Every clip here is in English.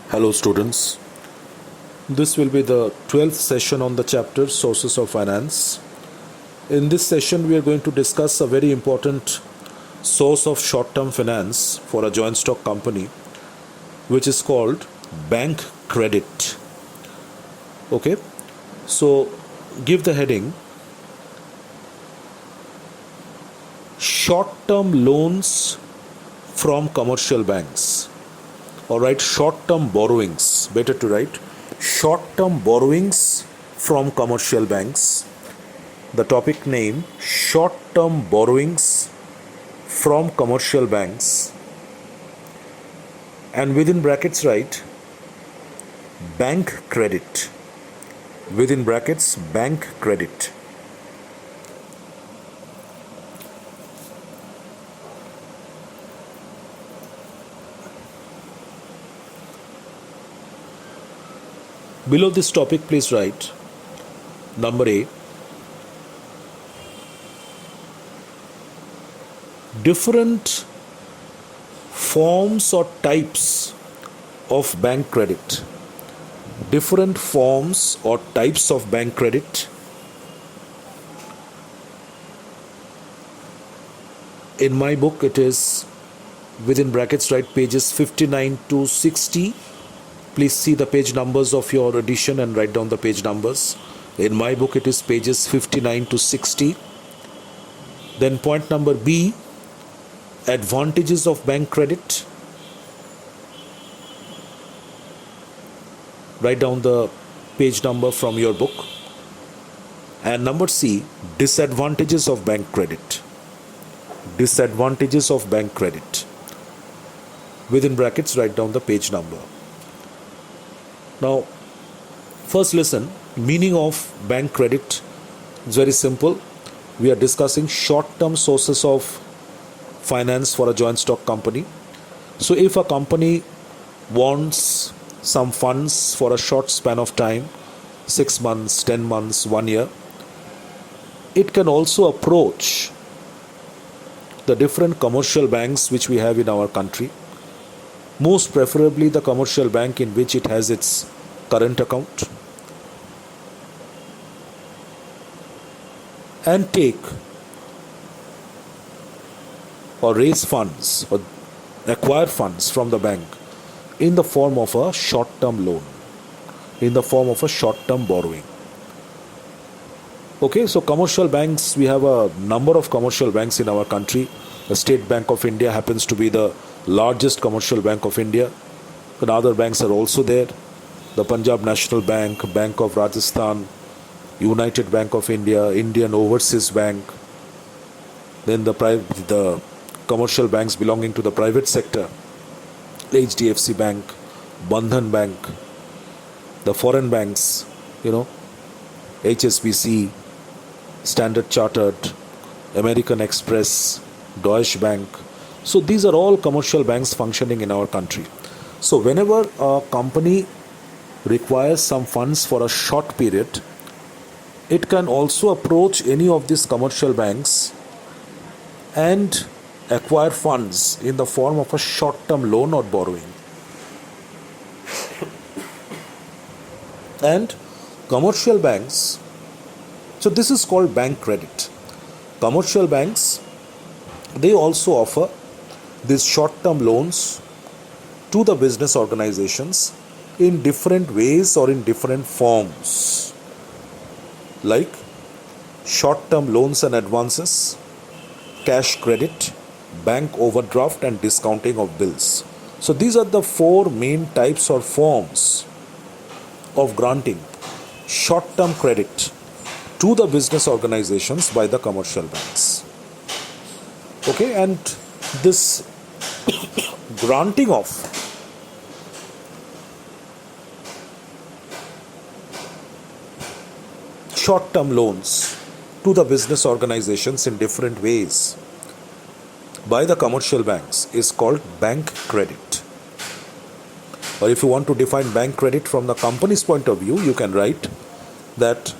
Hello, students. This will be the 12th session on the chapter Sources of Finance. In this session, we are going to discuss a very important source of short term finance for a joint stock company, which is called bank credit. Okay, so give the heading Short term loans from commercial banks. Or write short term borrowings. Better to write short term borrowings from commercial banks. The topic name short term borrowings from commercial banks, and within brackets write bank credit. Within brackets bank credit. Below this topic, please write number A. Different forms or types of bank credit. Different forms or types of bank credit. In my book, it is within brackets, write pages 59 to 60. Please see the page numbers of your edition and write down the page numbers. In my book, it is pages 59 to 60. Then point number B, advantages of bank credit. Write down the page number from your book. And number C, disadvantages of bank credit. Disadvantages of bank credit. Within brackets, write down the page number. Now, first listen, meaning of bank credit is very simple. We are discussing short-term sources of finance for a joint stock company. So if a company wants some funds for a short span of time, 6 months, 10 months, 1 year, it can also approach the different commercial banks which we have in our country. Most preferably the commercial bank in which it has its current account, and take or raise funds or acquire funds from the bank in the form of a short-term loan, in the form of a short-term borrowing. Okay, so commercial banks, we have a number of commercial banks in our country. The State Bank of India happens to be the largest commercial bank of India. And other banks are also there. The Punjab National Bank, Bank of Rajasthan, United Bank of India, Indian Overseas Bank. Then the commercial banks belonging to the private sector, HDFC Bank, Bandhan Bank, the foreign banks, HSBC, Standard Chartered, American Express, Deutsche Bank. So these are all commercial banks functioning in our country. So whenever a company requires some funds for a short period, it can also approach any of these commercial banks and acquire funds in the form of a short-term loan or borrowing. And commercial banks, so this is called bank credit. Commercial banks, they also offer these short-term loans to the business organizations in different ways or in different forms, like short-term loans and advances, cash credit, bank overdraft, and discounting of bills. So these are the four main types or forms of granting short-term credit to the business organizations by the commercial banks. Okay, and this granting of short-term loans to the business organizations in different ways by the commercial banks is called bank credit. Or if you want to define bank credit from the company's point of view, you can write that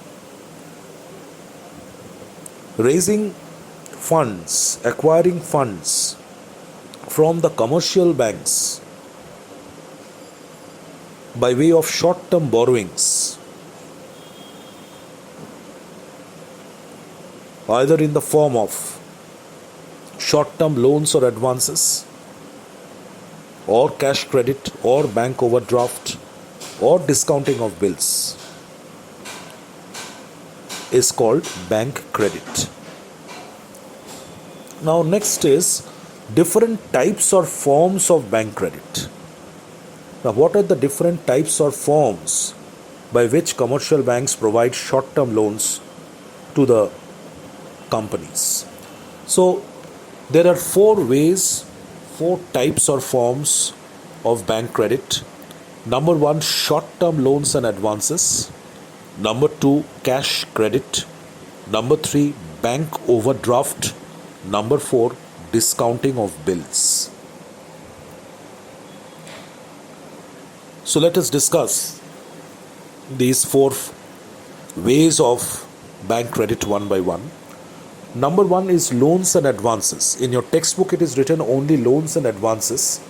raising funds, acquiring funds from the commercial banks by way of short-term borrowings, either in the form of short-term loans or advances, or cash credit, or bank overdraft, or discounting of bills, is called bank credit. Now next is different types or forms of bank credit. Now what are the different types or forms by which commercial banks provide short-term loans to the companies? So there are four types or forms of bank credit. Number one, short-term loans and advances. Number two, cash credit. Number three, bank overdraft. Number four, discounting of bills. So let us discuss these four ways of bank credit one by one. Number one is loans and advances. In your textbook it is written only loans and advances.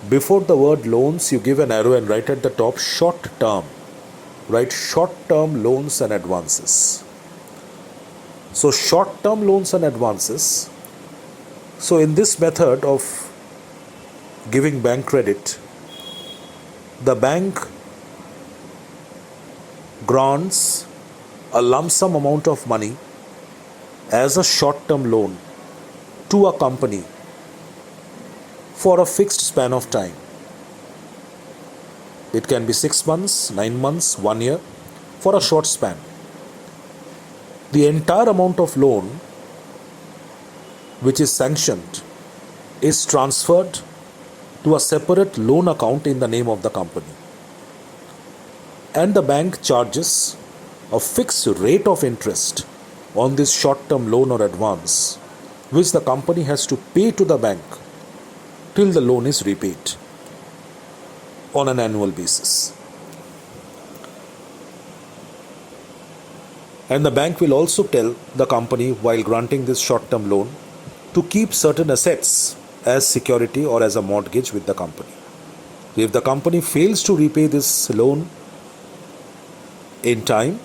Before the word loans you give an arrow and write at the top short term. Write short term loans and advances. So short term loans and advances. So in this method of giving bank credit, the bank grants a lump sum amount of money as a short-term loan to a company for a fixed span of time. It can be 6 months, 9 months, 1 year, for a short span. The entire amount of loan which is sanctioned is transferred to a separate loan account in the name of the company. And the bank charges a fixed rate of interest on this short-term loan or advance, which the company has to pay to the bank till the loan is repaid on an annual basis. And the bank will also tell the company while granting this short-term loan to keep certain assets as security or as a mortgage with the company. If the company fails to repay this loan in time,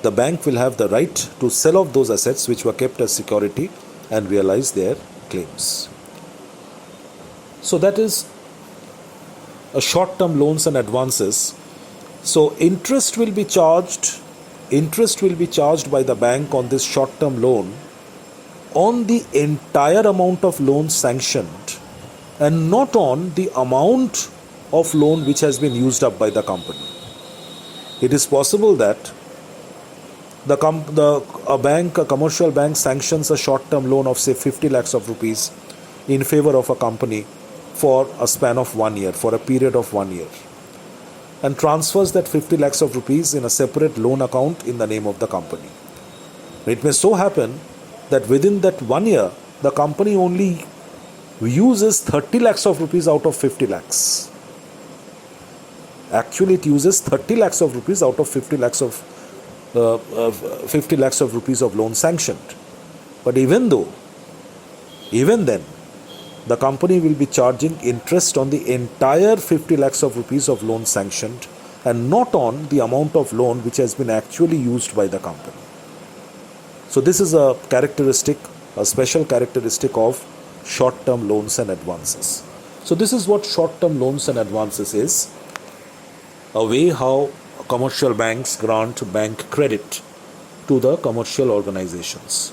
the bank will have the right to sell off those assets which were kept as security and realize their claims. So that is a short-term loans and advances. So interest will be charged by the bank on this short-term loan on the entire amount of loan sanctioned and not on the amount of loan which has been used up by the company. It is possible that a commercial bank sanctions a short-term loan of say 50 lakhs of rupees in favor of a company for a span of 1 year, for a period of 1 year, and transfers that 50 lakhs of rupees in a separate loan account in the name of the company. It may so happen that within that 1 year, the company only uses 30 lakhs of rupees out of 50 lakhs. Actually, it uses 30 lakhs of rupees out of 50 lakhs of rupees of loan sanctioned. But even then, the company will be charging interest on the entire 50 lakhs of rupees of loan sanctioned and not on the amount of loan which has been actually used by the company. So this is a special characteristic of short-term loans and advances. So this is what short-term loans and advances is, a way how commercial banks grant bank credit to the commercial organizations.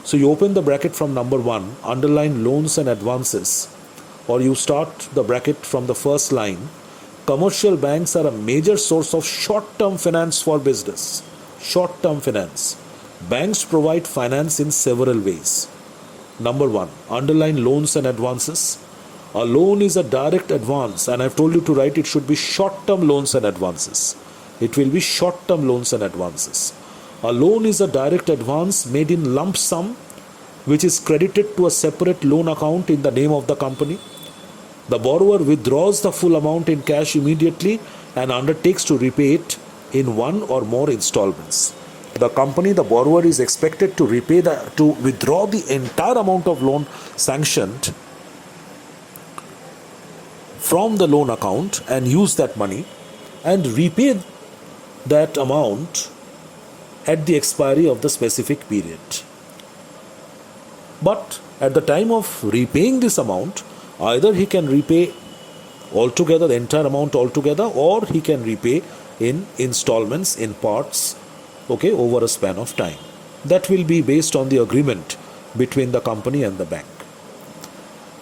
So you open the bracket from number 1, underline loans and advances, or you start the bracket from the first line. Commercial banks are a major source of short-term finance for business. Short-term finance. Banks provide finance in several ways. Number 1, underline loans and advances. A loan is a direct advance, and I've told you to write it should be short-term loans and advances. It will be short-term loans and advances. A loan is a direct advance made in lump sum which is credited to a separate loan account in the name of the company. The borrower withdraws the full amount in cash immediately and undertakes to repay it in one or more installments. The borrower is expected to withdraw the entire amount of loan sanctioned from the loan account and use that money and repay that amount at the expiry of the specific period. But at the time of repaying this amount, either he can repay altogether, the entire amount altogether, or he can repay in installments, in parts, okay, over a span of time. That will be based on the agreement between the company and the bank.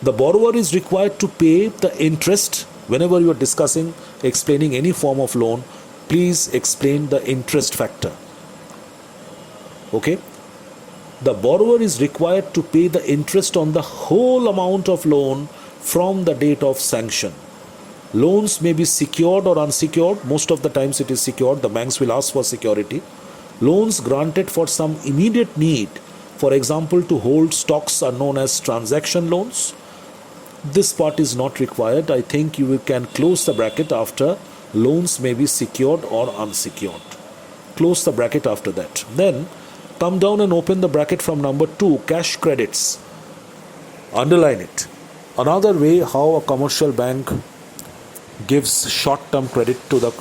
The borrower is required to pay the interest. Whenever you are discussing, explaining any form of loan, please explain the interest factor. Okay? The borrower is required to pay the interest on the whole amount of loan from the date of sanction. Loans may be secured or unsecured. Most of the times it is secured. The banks will ask for security. Loans granted for some immediate need, for example, to hold stocks, are known as transaction loans. This part is not required. I think you can close the bracket after loans may be secured or unsecured. Close the bracket after that. Then come down and open the bracket from number 2, cash credits. Underline it. Another way how a commercial bank gives short-term credit to the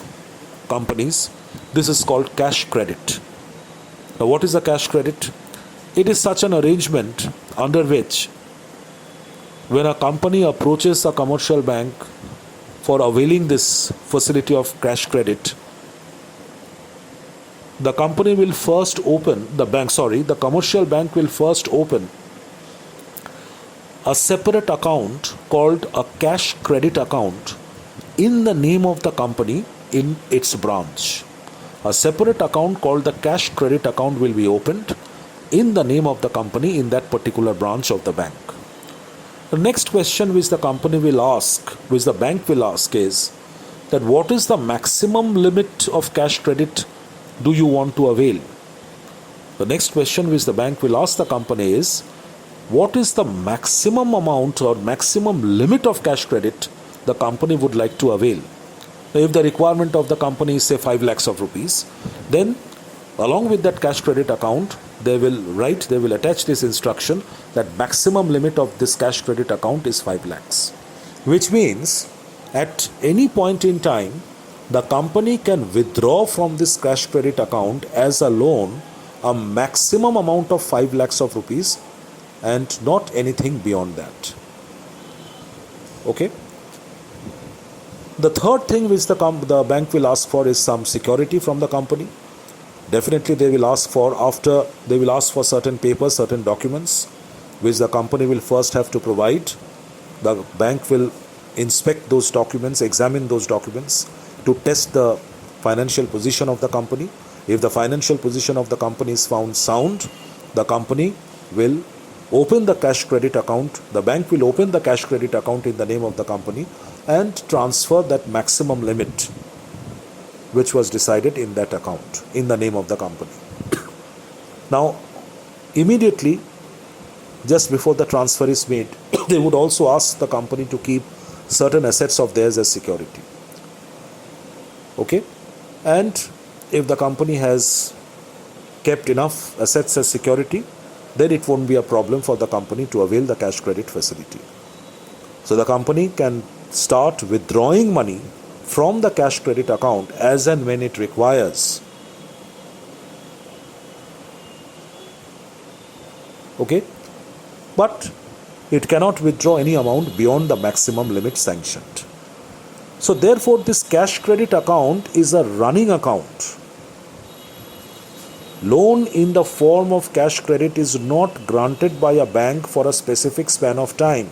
companies, this is called cash credit. Now, what is a cash credit? It is such an arrangement under which when a company approaches a commercial bank for availing this facility of cash credit, the company will first open, the commercial bank will first open a separate account called a cash credit account in the name of the company in its branch. A separate account called the cash credit account will be opened in the name of the company in that particular branch of the bank. The next question which the company will ask, which the bank will ask, is that what is the maximum limit of cash credit do you want to avail? The next question which the bank will ask the company is, what is the maximum amount or maximum limit of cash credit the company would like to avail? Now, if the requirement of the company is say 5 lakhs of rupees, then along with that cash credit account, they will attach this instruction that maximum limit of this cash credit account is 5 lakhs. Which means at any point in time, the company can withdraw from this cash credit account as a loan a maximum amount of 5 lakhs of rupees and not anything beyond that. Okay? The third thing which the bank will ask for is some security from the company. Definitely they will ask for certain papers, certain documents which the company will first have to provide. The bank will inspect those documents, examine those documents to test the financial position of the company. If the financial position of the company is found sound, the company will open the cash credit account. The bank will open the cash credit account in the name of the company and transfer that maximum limit which was decided in that account in the name of the company. Now, immediately, just before the transfer is made, they would also ask the company to keep certain assets of theirs as security. Okay? And if the company has kept enough assets as security, then it won't be a problem for the company to avail the cash credit facility. So the company can start withdrawing money from the cash credit account as and when it requires. Okay? But it cannot withdraw any amount beyond the maximum limit sanctioned. So therefore, this cash credit account is a running account. Loan in the form of cash credit is not granted by a bank for a specific span of time.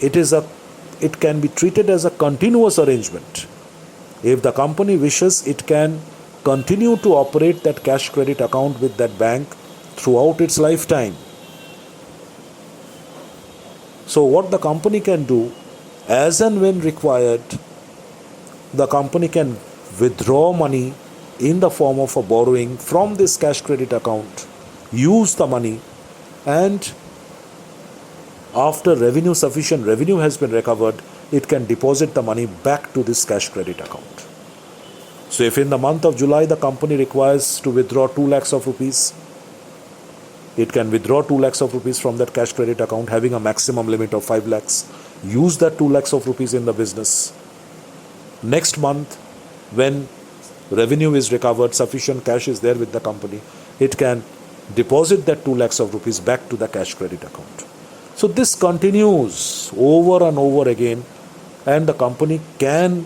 It can be treated as a continuous arrangement. If the company wishes, it can continue to operate that cash credit account with that bank throughout its lifetime. So what the company can do, as and when required, the company can withdraw money in the form of a borrowing from this cash credit account, use the money, and after sufficient revenue has been recovered, it can deposit the money back to this cash credit account. So if in the month of July the company requires to withdraw 2 lakhs of rupees, it can withdraw 2 lakhs of rupees from that cash credit account having a maximum limit of 5 lakhs. use that 2 lakhs of rupees in the business. Next month, when revenue is recovered, sufficient cash is there with the company, it can deposit that 2 lakhs of rupees back to the cash credit account. So this continues over and over again, and the company can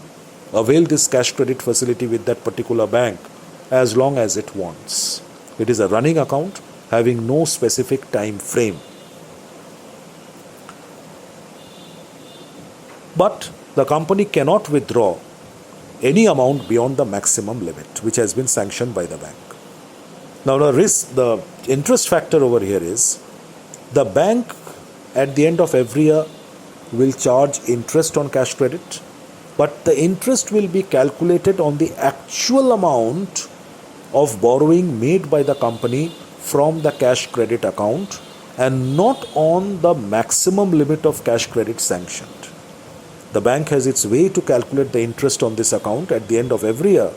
avail this cash credit facility with that particular bank as long as it wants. It is a running account having no specific time frame. But the company cannot withdraw any amount beyond the maximum limit which has been sanctioned by the bank. Now the interest factor over here is the bank at the end of every year will charge interest on cash credit, but the interest will be calculated on the actual amount of borrowing made by the company from the cash credit account and not on the maximum limit of cash credit sanctioned. The bank has its way to calculate the interest on this account. At the end of every year,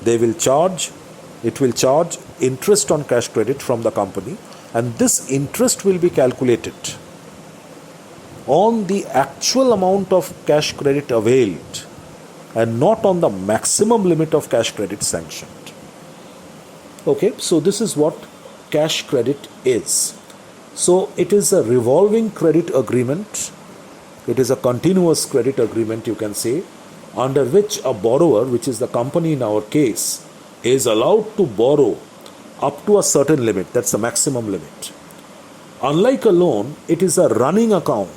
it will charge interest on cash credit from the company, and this interest will be calculated on the actual amount of cash credit availed and not on the maximum limit of cash credit sanctioned. Okay, so this is what cash credit is. So it is a revolving credit agreement. It is a continuous credit agreement, you can say, under which a borrower, which is the company in our case, is allowed to borrow up to a certain limit. That's the maximum limit. Unlike a loan, it is a running account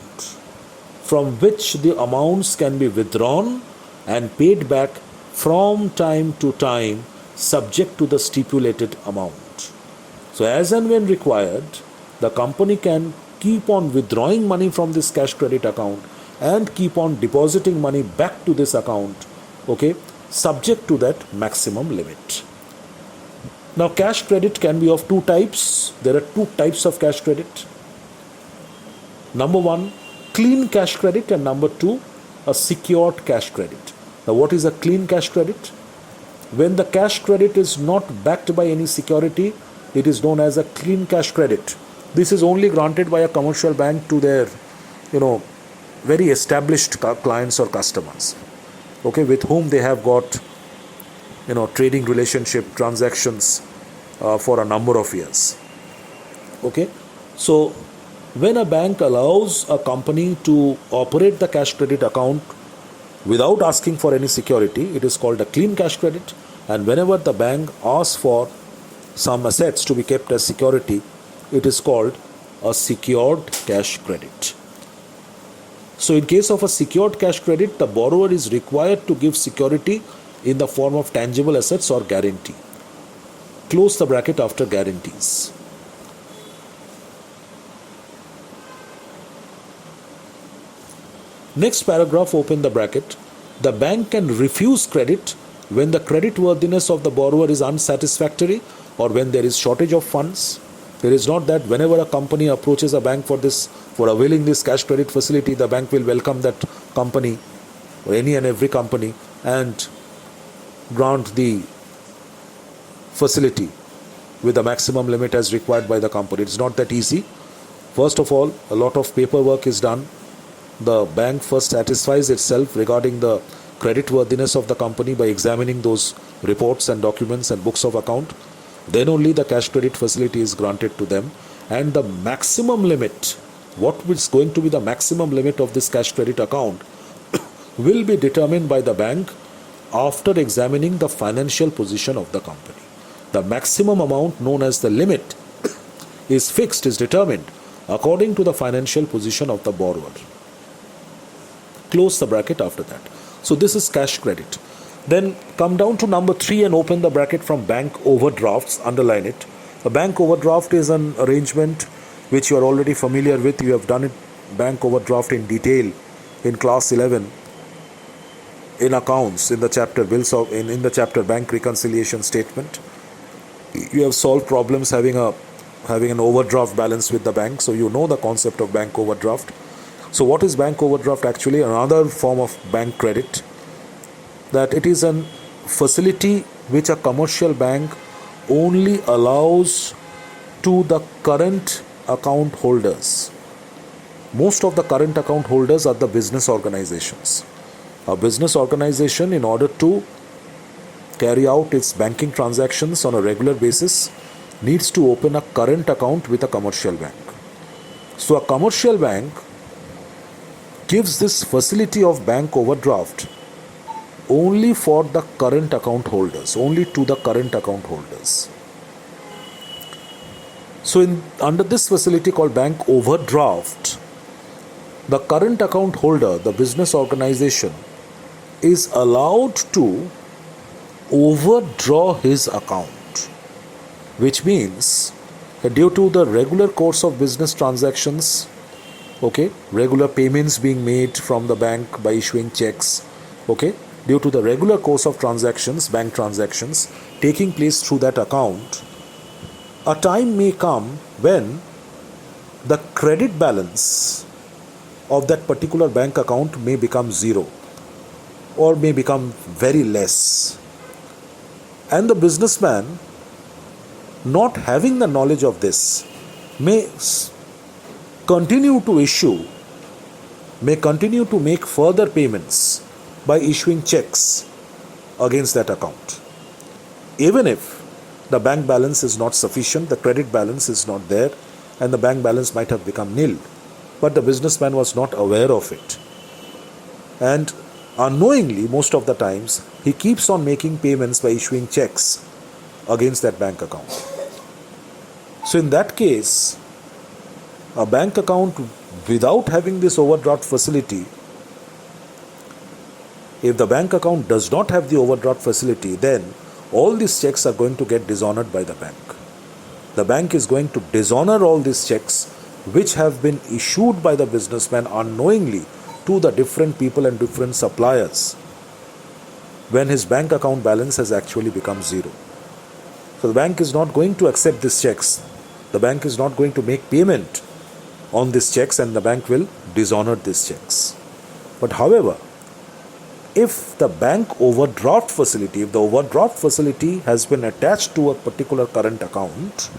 from which the amounts can be withdrawn and paid back from time to time, subject to the stipulated amount. So as and when required, the company can keep on withdrawing money from this cash credit account and keep on depositing money back to this account, okay, subject to that maximum limit. Now cash credit can be of two types. There are two types of cash credit. Number one, clean cash credit, and number two, a secured cash credit. Now what is a clean cash credit? When the cash credit is not backed by any security, it is known as a clean cash credit. This is only granted by a commercial bank to their, very established clients or customers, okay, with whom they have got, trading relationship, transactions for a number of years. Okay, so when a bank allows a company to operate the cash credit account without asking for any security, it is called a clean cash credit. And whenever the bank asks for some assets to be kept as security, it is called a secured cash credit. So in case of a secured cash credit, the borrower is required to give security in the form of tangible assets or guarantee. Close the bracket after guarantees. Next paragraph, open the bracket. The bank can refuse credit when the creditworthiness of the borrower is unsatisfactory or when there is shortage of funds. There is not that whenever a company approaches a bank for availing this cash credit facility, the bank will welcome that company or any and every company and grant the facility with a maximum limit as required by the company. It's not that easy. First of all, a lot of paperwork is done. The bank first satisfies itself regarding the creditworthiness of the company by examining those reports and documents and books of account. Then only the cash credit facility is granted to them, and the maximum limit, what is going to be the maximum limit of this cash credit account will be determined by the bank after examining the financial position of the company. The maximum amount, known as the limit, is determined according to the financial position of the borrower. Close the bracket after that. So this is cash credit. Then come down to number 3 and open the bracket from bank overdrafts. Underline it. A bank overdraft is an arrangement which you are already familiar with. You have done it, bank overdraft, in detail in class 11 in accounts, in the chapter bills of in the chapter bank reconciliation statement. You have solved problems having an overdraft balance with the bank, so you know the concept of bank overdraft. So what is bank overdraft actually? Another form of bank credit, that it is a facility which a commercial bank only allows to the current account holders. most of the current account holders are the business organizations. A business organization, in order to carry out its banking transactions on a regular basis, needs to open a current account with a commercial bank. So a commercial bank gives this facility of bank overdraft only for the current account holders, only to the current account holders. So under this facility called bank overdraft, the current account holder, the business organization, is allowed to overdraw his account, which means that due to the regular course of business transactions, regular payments being made from the bank by issuing checks, due to the regular course of transactions, bank transactions taking place through that account, a time may come when the credit balance of that particular bank account may become zero or may become very less. And the businessman, not having the knowledge of this, may continue to make further payments by issuing checks against that account. Even if the bank balance is not sufficient, the credit balance is not there, and the bank balance might have become nil, but the businessman was not aware of it. And unknowingly, most of the times, he keeps on making payments by issuing checks against that bank account. So in that case, a bank account without having this overdraft facility, if the bank account does not have the overdraft facility, then all these checks are going to get dishonored by the bank. The bank is going to dishonor all these checks which have been issued by the businessman unknowingly to the different people and different suppliers when his bank account balance has actually become zero. So the bank is not going to accept these checks. The bank is not going to make payment on these checks, and the bank will dishonor these checks. But however, if the bank overdraft facility, if the overdraft facility has been attached to a particular current account,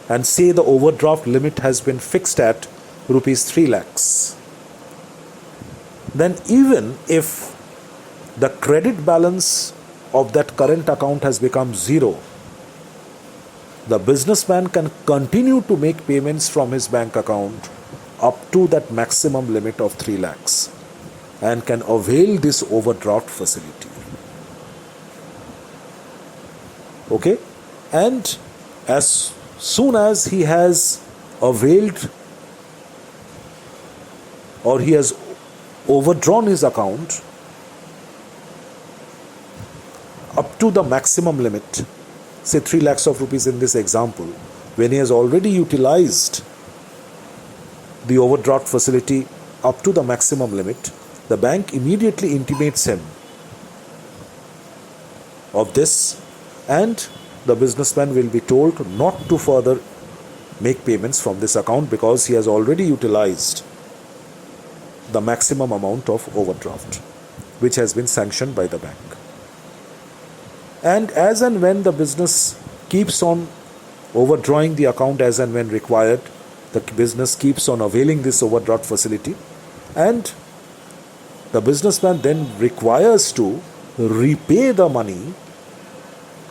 and say the overdraft limit has been fixed at rupees 3 lakhs, then even if the credit balance of that current account has become zero, the businessman can continue to make payments from his bank account up to that maximum limit of 3 lakhs and can avail this overdraft facility. And as soon as he has availed or he has overdrawn his account up to the maximum limit, say 3 lakhs of rupees in this example, when he has already utilized the overdraft facility up to the maximum limit, the bank immediately intimates him of this, and the businessman will be told not to further make payments from this account because he has already utilized the maximum amount of overdraft which has been sanctioned by the bank. And as and when the business keeps on overdrawing the account as and when required, the business keeps on availing this overdraft facility, and the businessman then requires to repay the money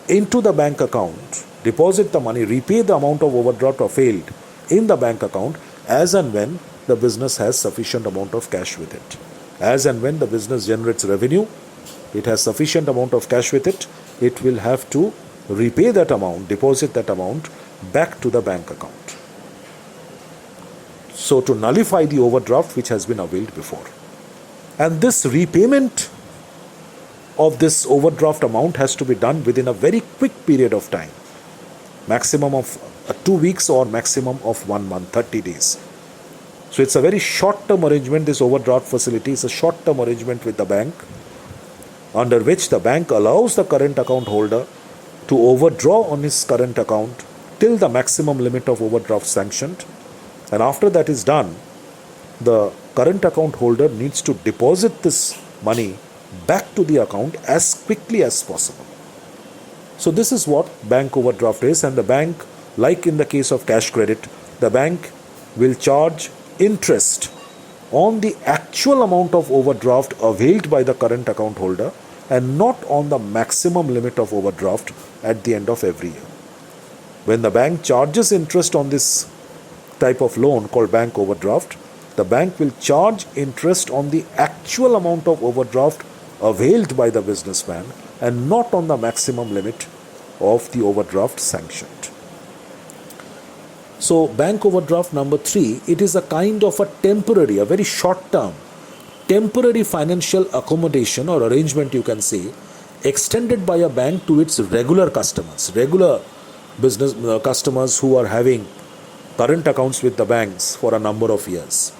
into the bank account, deposit the money, repay the amount of overdraft availed in the bank account as and when the business has sufficient amount of cash with it. As and when the business generates revenue, it has sufficient amount of cash with it, it will have to repay that amount, deposit that amount back to the bank account. So to nullify the overdraft which has been availed before. And this repayment of this overdraft amount has to be done within a very quick period of time, maximum of 2 weeks or maximum of 1 month, 30 days. So it's a very short-term arrangement. This overdraft facility is a short-term arrangement with the bank, under which the bank allows the current account holder to overdraw on his current account till the maximum limit of overdraft sanctioned. And after that is done, the current account holder needs to deposit this money back to the account as quickly as possible. So this is what bank overdraft is, and the bank, like in the case of cash credit, the bank will charge interest on the actual amount of overdraft availed by the current account holder and not on the maximum limit of overdraft at the end of every year. When the bank charges interest on this type of loan called bank overdraft, the bank will charge interest on the actual amount of overdraft availed by the businessman and not on the maximum limit of the overdraft sanctioned. So bank overdraft number 3, it is a kind of a temporary, a very short term, temporary financial accommodation or arrangement, you can say, extended by a bank to its regular customers, regular business customers who are having current accounts with the banks for a number of years.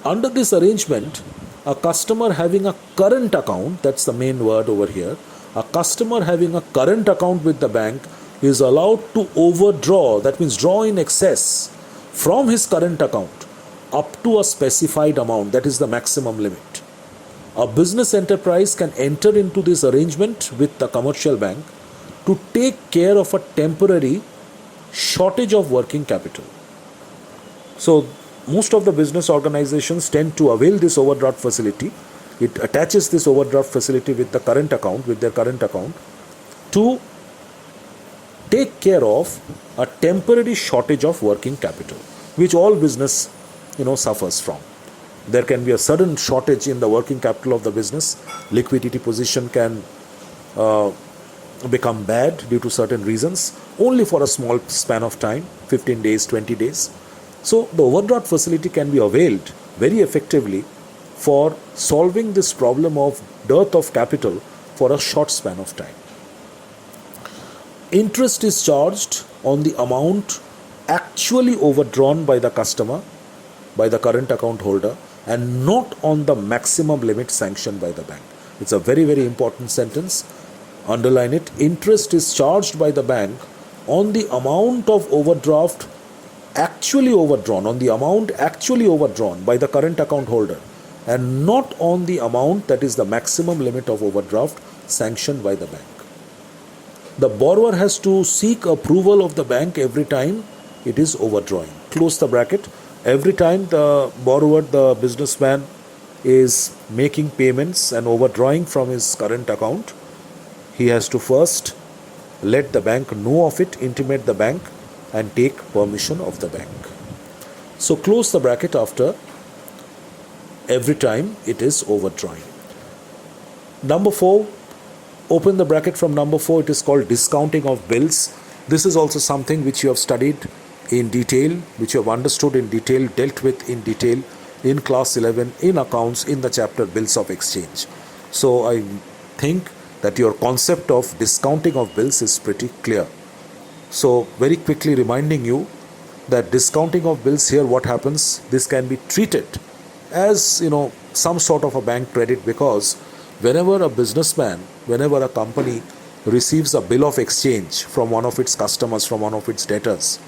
Under this arrangement, a customer having a current account, that's the main word over here, a customer having a current account with the bank is allowed to overdraw, that means draw in excess from his current account up to a specified amount, that is the maximum limit. A business enterprise can enter into this arrangement with the commercial bank to take care of a temporary shortage of working capital. So most of the business organizations tend to avail this overdraft facility. It attaches this overdraft facility with the current account, with their current account, to take care of a temporary shortage of working capital, which all business suffers from. There can be a sudden shortage in the working capital of the business. Liquidity position can become bad due to certain reasons, only for a small span of time, 15 days, 20 days. So the overdraft facility can be availed very effectively for solving this problem of dearth of capital for a short span of time. Interest is charged on the amount actually overdrawn by the customer, by the current account holder, and not on the maximum limit sanctioned by the bank. It's a very, very important sentence. Underline it. Interest is charged by the bank on the amount of overdraft actually overdrawn, on the amount actually overdrawn by the current account holder, and not on the amount that is the maximum limit of overdraft sanctioned by the bank. The borrower has to seek approval of the bank every time it is overdrawing. Close the bracket. Every time the borrower, the businessman, is making payments and overdrawing from his current account, he has to first let the bank know of it, intimate the bank, and take permission of the bank. So close the bracket after every time it is overdrawing. Number 4, open the bracket from number 4. It is called discounting of bills. This is also something which you have studied in detail, which you have understood in detail, dealt with in detail in class 11, in accounts, in the chapter Bills of Exchange. So I think that your concept of discounting of bills is pretty clear. So very quickly reminding you that discounting of bills here, what happens, this can be treated as some sort of a bank credit, because whenever a businessman, whenever a company receives a bill of exchange from one of its customers, from one of its debtors,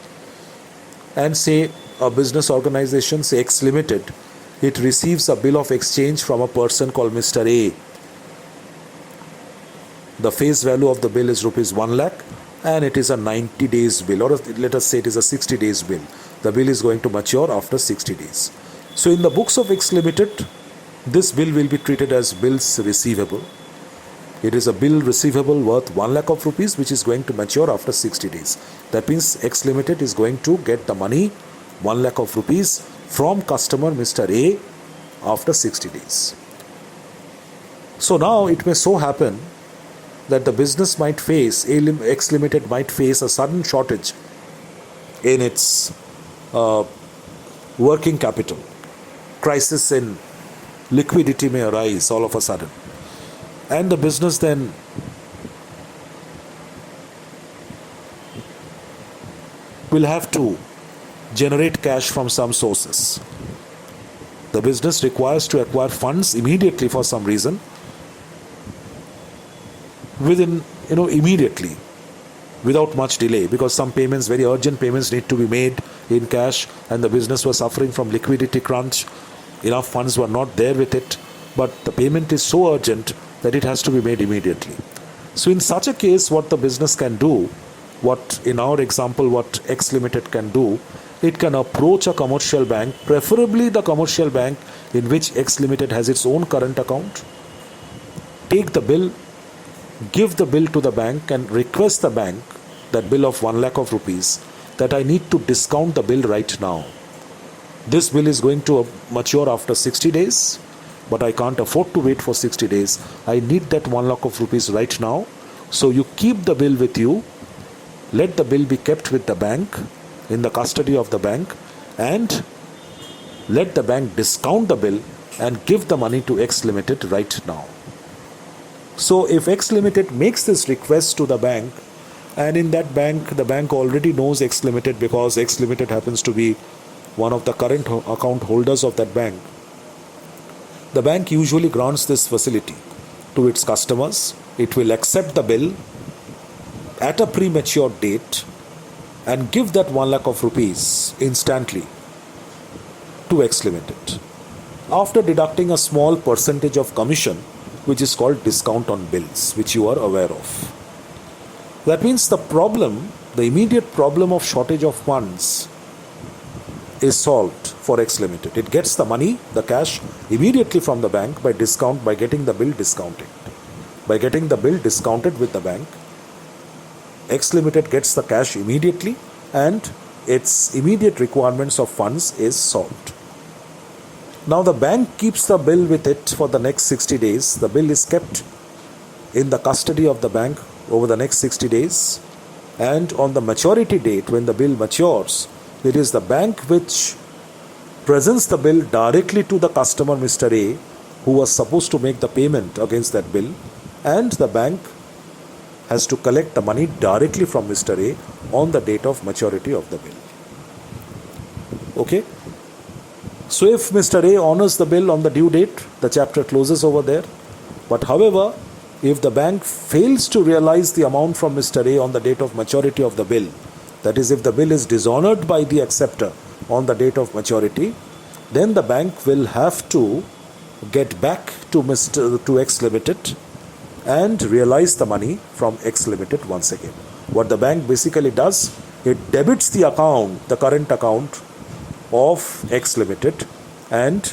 and say a business organization, say X Limited, it receives a bill of exchange from a person called Mr. A. The face value of the bill is rupees 1 lakh and it is a 90 days bill, or let us say it is a 60 days bill. The bill is going to mature after 60 days. So in the books of X Limited, this bill will be treated as bills receivable. It is a bill receivable worth 1 lakh of rupees which is going to mature after 60 days. That means X Limited is going to get the money, 1 lakh of rupees, from customer Mr. A after 60 days. So now it may so happen that the business might face, X Limited might face a sudden shortage in its working capital. Crisis in liquidity may arise all of a sudden. And the business then will have to generate cash from some sources. The business requires to acquire funds immediately for some reason, immediately, without much delay, because some payments, very urgent payments, need to be made in cash, and the business was suffering from liquidity crunch. Enough funds were not there with it, but the payment is so urgent that it has to be made immediately. So in such a case, what the business can do, what in our example, what X Limited can do, it can approach a commercial bank, preferably the commercial bank in which X Limited has its own current account, take the bill, give the bill to the bank and request the bank, that bill of 1 lakh of rupees, that I need to discount the bill right now. This bill is going to mature after 60 days, but I can't afford to wait for 60 days. I need that 1 lakh of rupees right now. So you keep the bill with you, let the bill be kept with the bank, in the custody of the bank, and let the bank discount the bill and give the money to X Limited right now. So if X Limited makes this request to the bank, and in that bank, the bank already knows X Limited because X Limited happens to be one of the current account holders of that bank, the bank usually grants this facility to its customers. It will accept the bill at a premature date and give that 1 lakh of rupees instantly to X Limited, after deducting a small percentage of commission, which is called discount on bills, which you are aware of. That means the immediate problem of shortage of funds is solved for X Limited. It gets the money, the cash, immediately from the bank by getting the bill discounted. By getting the bill discounted with the bank, X Limited gets the cash immediately and its immediate requirements of funds is solved. Now the bank keeps the bill with it for the next 60 days. The bill is kept in the custody of the bank over the next 60 days, and on the maturity date, when the bill matures, it is the bank which presents the bill directly to the customer, Mr. A, who was supposed to make the payment against that bill, and the bank has to collect the money directly from Mr. A on the date of maturity of the bill. Okay? So if Mr. A honors the bill on the due date, the chapter closes over there. But however, if the bank fails to realize the amount from Mr. A on the date of maturity of the bill, that is, if the bill is dishonored by the acceptor on the date of maturity, then the bank will have to get back to X Limited and realize the money from X Limited once again. What the bank basically does, it debits the account, the current account of X Limited, and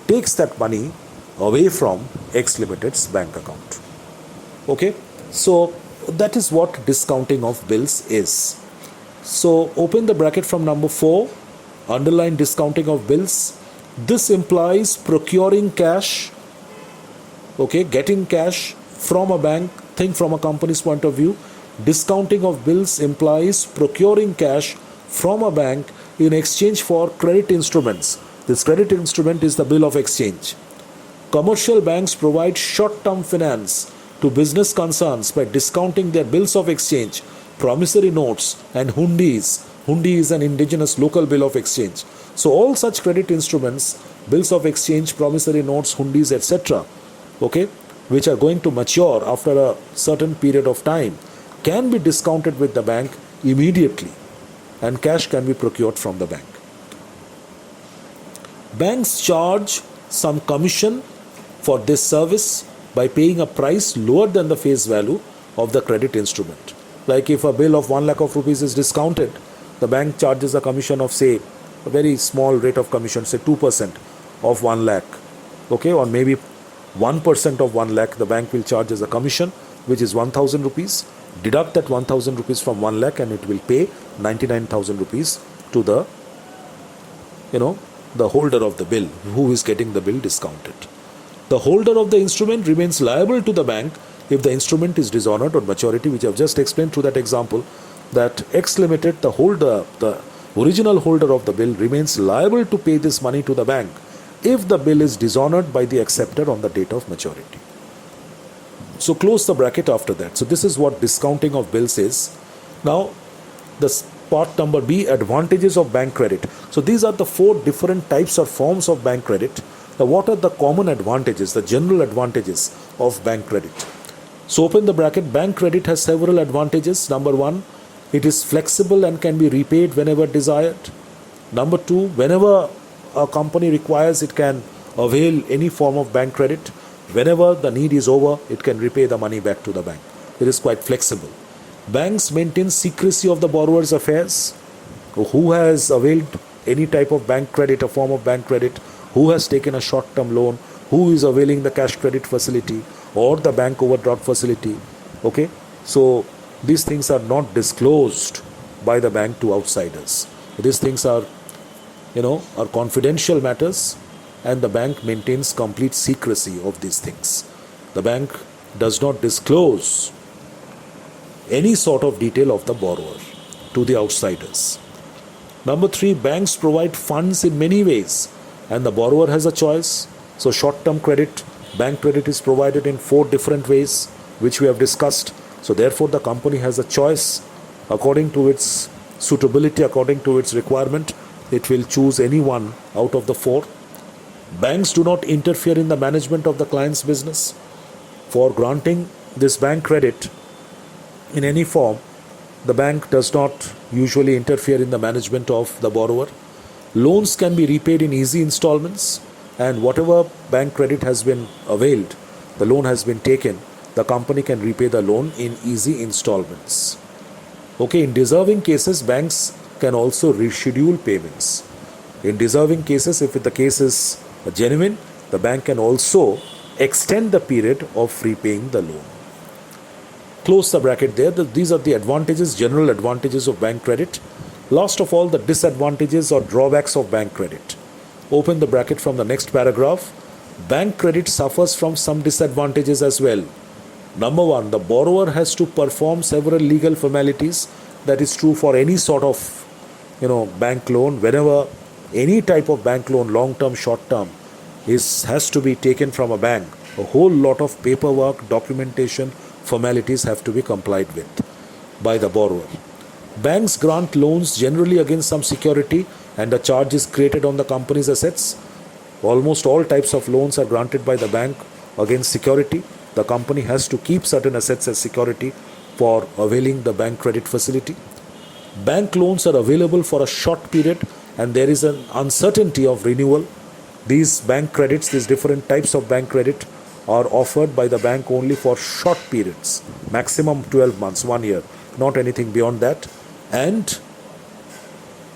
takes that money away from X Limited's bank account. Okay, so that is what discounting of bills is. So open the bracket from number 4, underline discounting of bills. This implies procuring cash, okay, getting cash from a bank. Think from a company's point of view. Discounting of bills implies procuring cash from a bank in exchange for credit instruments. This credit instrument is the bill of exchange. Commercial banks provide short-term finance to business concerns by discounting their bills of exchange, promissory notes, and hundies. Hundi is an indigenous local bill of exchange. So all such credit instruments, bills of exchange, promissory notes, hundies, etc., okay, which are going to mature after a certain period of time, can be discounted with the bank immediately, and cash can be procured from the bank. Banks charge some commission for this service by paying a price lower than the face value of the credit instrument. Like if a bill of 1 lakh of rupees is discounted, the bank charges a commission of, say, a very small rate of commission, say 2% of 1 lakh, okay, or maybe 1% of 1 lakh, the bank will charge as a commission, which is 1,000 rupees. Deduct that 1,000 rupees from 1 lakh and it will pay 99,000 rupees to the, the holder of the bill, who is getting the bill discounted. The holder of the instrument remains liable to the bank if the instrument is dishonored on maturity, which I have just explained through that example, that X Limited, the original holder of the bill, remains liable to pay this money to the bank if the bill is dishonored by the acceptor on the date of maturity. So close the bracket after that. So this is what discounting of bills is. Now, the part number B, advantages of bank credit. So these are the 4 different types or forms of bank credit. Now, what are the common advantages, the general advantages of bank credit? So open the bracket. Bank credit has several advantages. Number 1, it is flexible and can be repaid whenever desired. Number 2, whenever a company requires, it can avail any form of bank credit. Whenever the need is over, it can repay the money back to the bank. It is quite flexible. Banks maintain secrecy of the borrower's affairs. who has availed any type of bank credit, a form of bank credit, who has taken a short-term loan, who is availing the cash credit facility or the bank overdraft facility. Okay, so these things are not disclosed by the bank to outsiders. These things are confidential matters, and the bank maintains complete secrecy of these things. The bank does not disclose any sort of detail of the borrower to the outsiders. Number 3, banks provide funds in many ways, and the borrower has a choice. So short-term credit, bank credit is provided in 4 different ways, which we have discussed. So therefore the company has a choice according to its suitability, according to its requirement. It will choose any one out of the 4. Banks do not interfere in the management of the client's business. For granting this bank credit in any form, the bank does not usually interfere in the management of the borrower. Loans can be repaid in easy installments, and whatever bank credit has been availed, the loan has been taken, the company can repay the loan in easy installments. Okay, in deserving cases, banks can also reschedule payments. In deserving cases, if the case is genuine, the bank can also extend the period of repaying the loan. Close the bracket there. These are the advantages, general advantages of bank credit. Last of all, the disadvantages or drawbacks of bank credit. Open the bracket from the next paragraph. Bank credit suffers from some disadvantages as well. Number 1, the borrower has to perform several legal formalities. That is true for any sort of bank loan. Whenever any type of bank loan, long-term, short-term, has to be taken from a bank, a whole lot of paperwork, documentation, formalities have to be complied with by the borrower. Banks grant loans generally against some security, and a charge is created on the company's assets. Almost all types of loans are granted by the bank against security. The company has to keep certain assets as security for availing the bank credit facility. Bank loans are available for a short period, and there is an uncertainty of renewal. These bank credits, these different types of bank credit, are offered by the bank only for short periods, maximum 12 months, 1 year, not anything beyond that. And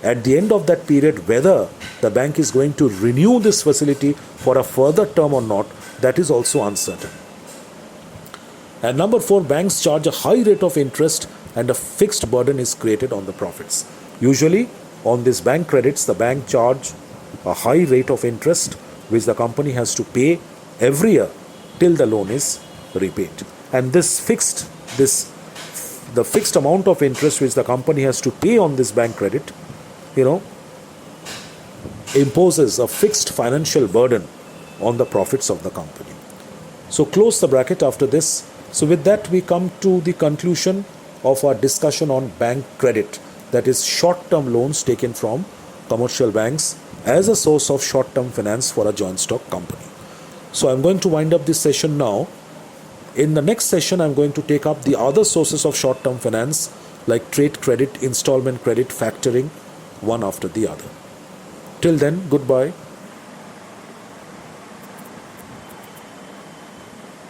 at the end of that period, whether the bank is going to renew this facility for a further term or not, that is also uncertain. And number 4, banks charge a high rate of interest, and a fixed burden is created on the profits. Usually on these bank credits, the bank charge a high rate of interest which the company has to pay every year till the loan is repaid. And the fixed amount of interest which the company has to pay on this bank credit, imposes a fixed financial burden on the profits of the company. So close the bracket after this. So with that, we come to the conclusion of our discussion on bank credit, that is short-term loans taken from commercial banks as a source of short-term finance for a joint stock company. So I'm going to wind up this session now. In the next session, I'm going to take up the other sources of short-term finance like trade credit, installment credit, factoring, one after the other. Till then, goodbye.